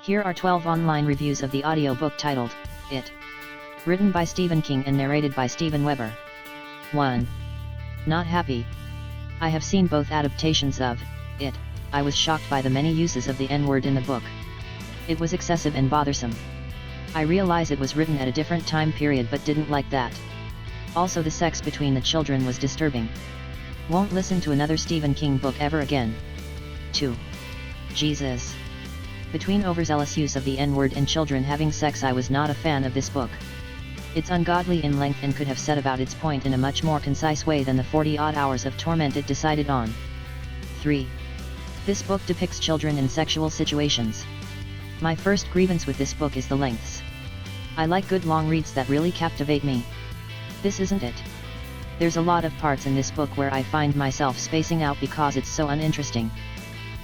Here are 12 online reviews of the audiobook titled, It. Written by Stephen King and narrated by Steven Weber. 1. Not happy. I have seen both adaptations of It. I was shocked by the many uses of the N-word in the book. It was excessive and bothersome. I realize it was written at a different time period but didn't like that. Also the sex between the children was disturbing. Won't listen to another Stephen King book ever again. 2. Jesus. Between overzealous use of the N-word and children having sex, I was not a fan of this book. It's ungodly in length and could have set about its point in a much more concise way than the 40-odd hours of torment it decided on. 3. This book depicts children in sexual situations. My first grievance with this book is the lengths. I like good long reads that really captivate me. This isn't it. There's a lot of parts in this book where I find myself spacing out because it's so uninteresting.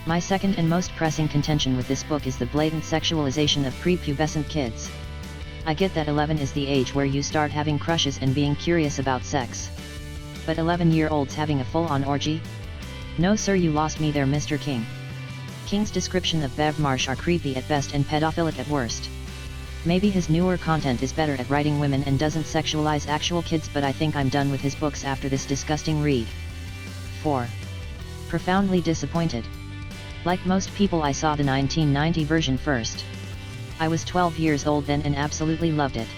My second and most pressing contention with this book is the blatant sexualization of prepubescent kids. I get that 11 is the age where you start having crushes and being curious about sex. But 11-year-olds having a full-on orgy? No sir, you lost me there, Mr. King. King's description of Bev Marsh are creepy at best and pedophilic at worst. Maybe his newer content is better at writing women and doesn't sexualize actual kids, but I think I'm done with his books after this disgusting read. 4. Profoundly disappointed. Like most people, I saw the 1990 version first. I was 12 years old then and absolutely loved it.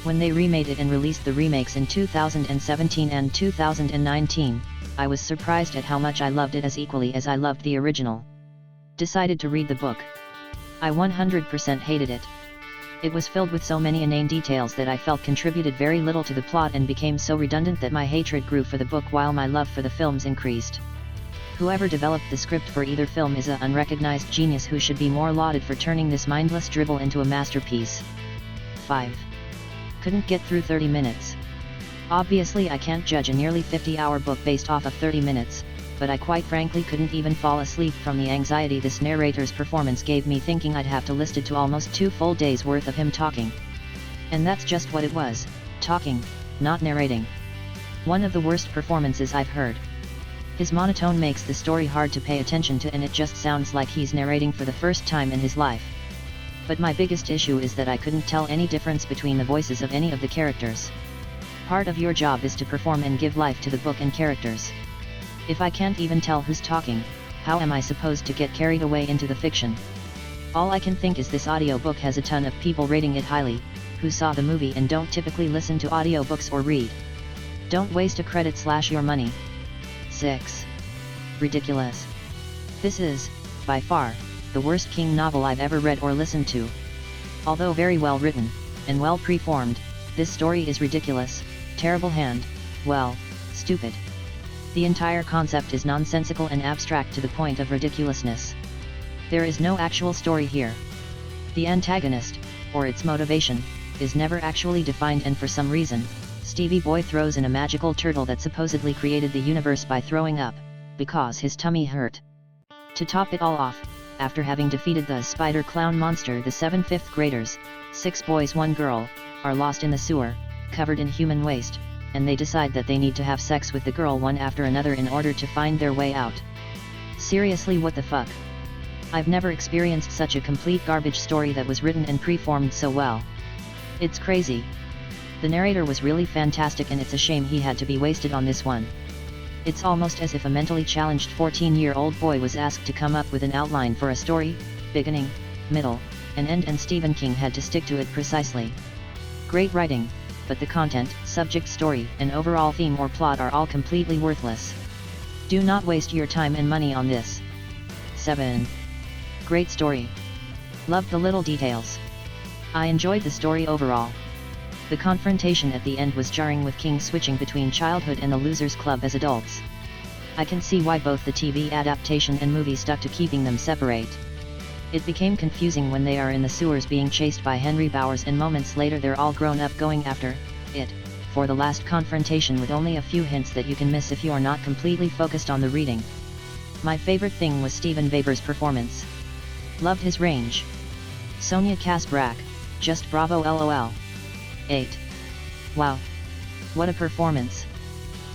When they remade it and released the remakes in 2017 and 2019, I was surprised at how much I loved it as equally as I loved the original. Decided to read the book. I 100% hated it. It was filled with so many inane details that I felt contributed very little to the plot and became so redundant that my hatred grew for the book while my love for the films increased. Whoever developed the script for either film is an unrecognized genius who should be more lauded for turning this mindless dribble into a masterpiece. 5. Couldn't get through 30 minutes. Obviously I can't judge a nearly 50-hour book based off of 30 minutes, but I quite frankly couldn't even fall asleep from the anxiety this narrator's performance gave me, thinking I'd have to listen to almost 2 full days worth of him talking. And that's just what it was, talking, not narrating. One of the worst performances I've heard. His monotone makes the story hard to pay attention to and it just sounds like he's narrating for the first time in his life. But my biggest issue is that I couldn't tell any difference between the voices of any of the characters. Part of your job is to perform and give life to the book and characters. If I can't even tell who's talking, how am I supposed to get carried away into the fiction? All I can think is this audiobook has a ton of people rating it highly, who saw the movie and don't typically listen to audiobooks or read. Don't waste a credit / your money. 6. Ridiculous. This is, by far, the worst King novel I've ever read or listened to. Although very well written, and well preformed, this story is ridiculous, terrible and, well, stupid. The entire concept is nonsensical and abstract to the point of ridiculousness. There is no actual story here. The antagonist, or its motivation, is never actually defined, and for some reason, Stevie Boy throws in a magical turtle that supposedly created the universe by throwing up, because his tummy hurt. To top it all off, after having defeated the spider clown monster, the 7 fifth graders, 6 boys 1 girl, are lost in the sewer, covered in human waste, and they decide that they need to have sex with the girl one after another in order to find their way out. Seriously, what the fuck? I've never experienced such a complete garbage story that was written and preformed so well. It's crazy. The narrator was really fantastic and it's a shame he had to be wasted on this one. It's almost as if a mentally challenged 14-year-old boy was asked to come up with an outline for a story, beginning, middle, and end, and Stephen King had to stick to it precisely. Great writing, but the content, subject, story, and overall theme or plot are all completely worthless. Do not waste your time and money on this. 7. Great story. Loved the little details. I enjoyed the story overall. The confrontation at the end was jarring, with King switching between childhood and the Losers Club as adults. I can see why both the TV adaptation and movie stuck to keeping them separate. It became confusing when they are in the sewers being chased by Henry Bowers and moments later they're all grown up going after it, for the last confrontation, with only a few hints that you can miss if you are not completely focused on the reading. My favorite thing was Steven Weber's performance. Loved his range. Sonia Kasbrak, just bravo lol. 8. Wow. What a performance.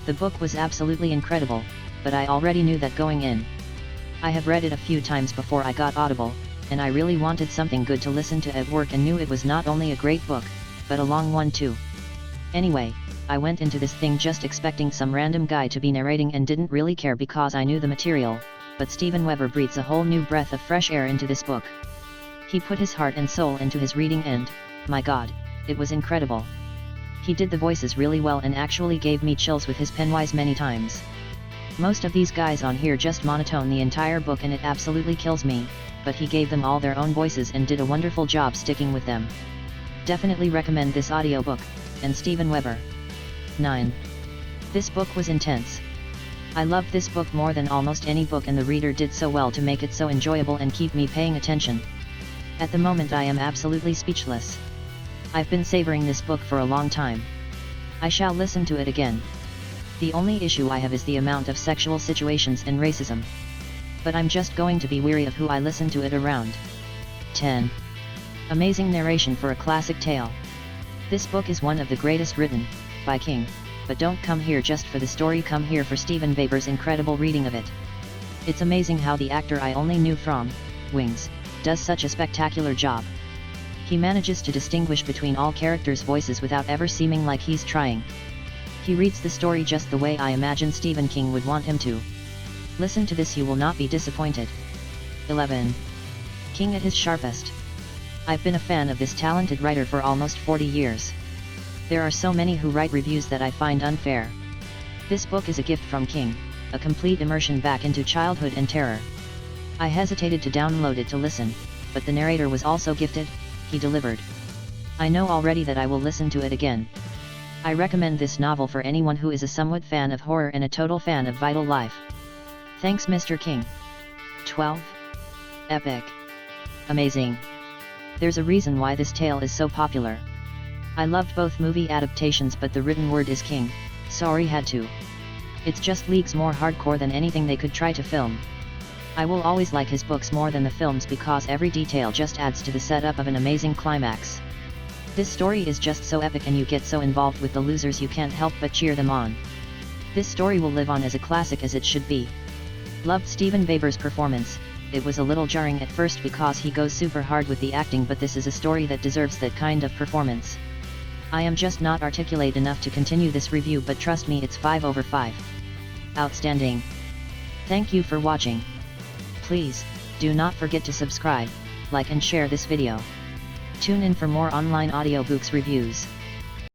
The book was absolutely incredible, but I already knew that going in. I have read it a few times before I got Audible, and I really wanted something good to listen to at work and knew it was not only a great book, but a long one too. Anyway, I went into this thing just expecting some random guy to be narrating and didn't really care because I knew the material, but Steven Weber breathes a whole new breath of fresh air into this book. He put his heart and soul into his reading and, my god, it was incredible. He did the voices really well and actually gave me chills with his penwise many times. Most of these guys on here just monotone the entire book and it absolutely kills me, but he gave them all their own voices and did a wonderful job sticking with them. Definitely recommend this audiobook, and Steven Weber. 9. This book was intense. I loved this book more than almost any book and the reader did so well to make it so enjoyable and keep me paying attention. At the moment I am absolutely speechless. I've been savoring this book for a long time. I shall listen to it again. The only issue I have is the amount of sexual situations and racism. But I'm just going to be weary of who I listen to it around. 10. Amazing narration for a classic tale. This book is one of the greatest written, by King, but don't come here just for the story, come here for Steven Weber's incredible reading of it. It's amazing how the actor I only knew from Wings does such a spectacular job. He manages to distinguish between all characters' voices without ever seeming like he's trying. He reads the story just the way I imagine Stephen King would want him to. Listen to this, you will not be disappointed. 11. King at his sharpest. I've been a fan of this talented writer for almost 40 years. There are so many who write reviews that I find unfair. This book is a gift from King, a complete immersion back into childhood and terror. I hesitated to download it to listen, but the narrator was also gifted, he delivered. I know already that I will listen to it again. I recommend this novel for anyone who is a somewhat fan of horror and a total fan of Vital Life. Thanks Mr. King. 12. Epic. Amazing. There's a reason why this tale is so popular. I loved both movie adaptations, but the written word is king, sorry had to. It's just leagues more hardcore than anything they could try to film. I will always like his books more than the films because every detail just adds to the setup of an amazing climax. This story is just so epic and you get so involved with the losers you can't help but cheer them on. This story will live on as a classic as it should be. Loved Steven Weber's performance. It was a little jarring at first because he goes super hard with the acting, but this is a story that deserves that kind of performance. I am just not articulate enough to continue this review, but trust me, it's 5 over 5. Outstanding. Thank you for watching. Please, do not forget to subscribe, like and share this video. Tune in for more online audiobooks reviews.